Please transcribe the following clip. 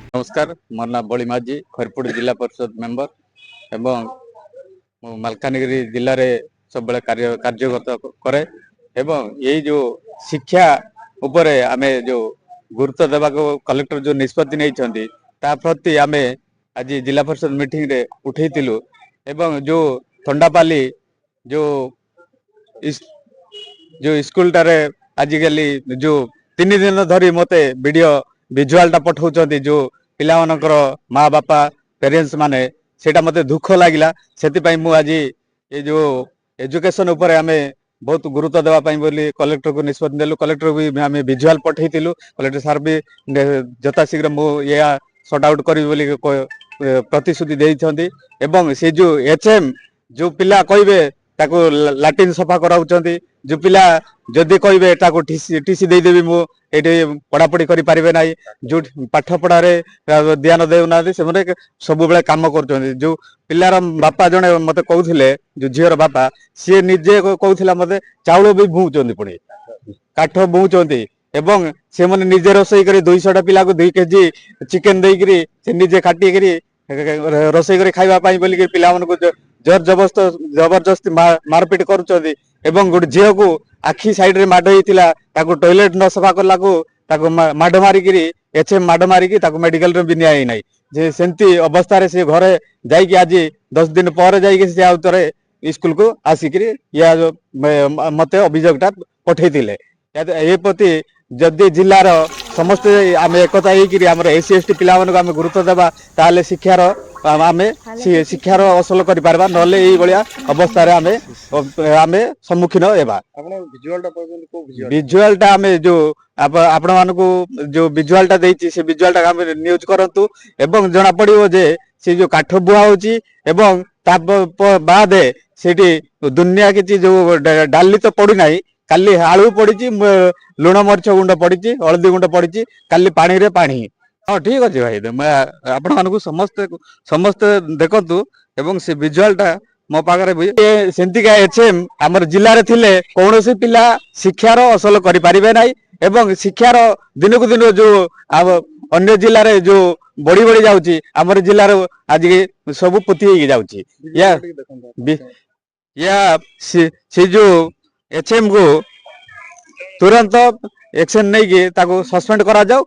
नमस्कार मोर ना बड़ी माझी खरपुड़ जिला परिषद मेंबर एवं मालकानगिरी जिले में सब कार्यगत करे एवं यही जो शिक्षा उपरे आमे जो गुरुत्व देवा को कलेक्टर जो निष्पत्ति नहीं ता प्रति आमे आज जिला परिषद मीटिंग रे उठेइतिलु एवं जो थंडापाली जो स्कूल टारे आजिकली जो 3 दिन धरी मते वीडियो विजुअल टा पठाउछंती जो पिला मानकर माँ बापा पेरेंट्स माने सेटा मते दुख लागिला सेति पई मु आज ये जो एजुकेशन ऊपर आमे बहुत गुरुत्व देवा पई बोली कलेक्टर को निष्पत्ति देलु कलेक्टर भी आमे विजुअल पठाइतिलु कलेक्टर सर भी जता शीघ्र मु या सॉर्ट आउट करी बोली प्रतिश्रुति देइछंती एवं से जो एचएम जो पिला कहबे ताको लाटिन सफा कराउछंती जो पिला जदि कहबे ताको टीसी दे देबी मु एठी पढ़ापढ़ी करि पारिबे नाही जो पाठ पढ़ा रे ध्यान देउना से माने सब बेले काम करछंती जो पिलार बापा जने मते कहउथिले जो झियर बापा से निजे कहउथिला मते चाउल भी भूचंती पुणी काठ भूचंती एवं से माने निजे रोसई करी 200 टा पिला को 2 केजी चिकन देई करी से निजे काटी करी रोसई करी खाइबा पाई बोली के पिला मन को जबरदस्ती मारपीट करुचंती एवं गोटे झील को आखि साइड रे माड होइतिला ताको टॉयलेट न सफा करला को ताको माड मारी करी एचएम माड मारी की ताको मेडिकल रे बिनिया नाही जे सेंती अवस्था रे से घरे जाई कि आज 10 दिन पर जाई कि से आउतरे स्कूल को आसी करी या मते अभियोगटा पठेइतिले ए प्रति जदि जिलार समस्त आम एकता होकर एससी एसटी पिला आम गुरुत्व देवा ताले शिक्षार आम शिक्षार असल कर अवस्था आम सम्मुखीन होगा विजुआलटा आम जो आपण मानक जो विजुआलटा देछि से विजुआलटा आम न्यूज करंतु एवं जना पड़िबो जे से जो काठ बुआ होछि एवं ता बाद सेठी दुनिया किछि जो डाली तो पड़ी नाही काली आलू पड़ी लुण मरीच गुंड पड़ी हलदी गुंड पड़ी काली पानी रे पानी हाँ ठीक अच्छे भाई आपण मानक समस्ते समस्ते देखु एवं से विजुआलटा मो पाखे भी सेमतिका एचएम आमर जिले में थिले कौन पिला शिक्षार असल करि पारिबे नाही एवं शिक्षार दिन को दिन जो अन्य जिले में जो बढ़ी बढ़ी जाउची आमर जिले आज सब पोती हो जाउची या से जो एचएम को तुरंत एक्शन नहीं कि सस्पेंड करा जाऊ।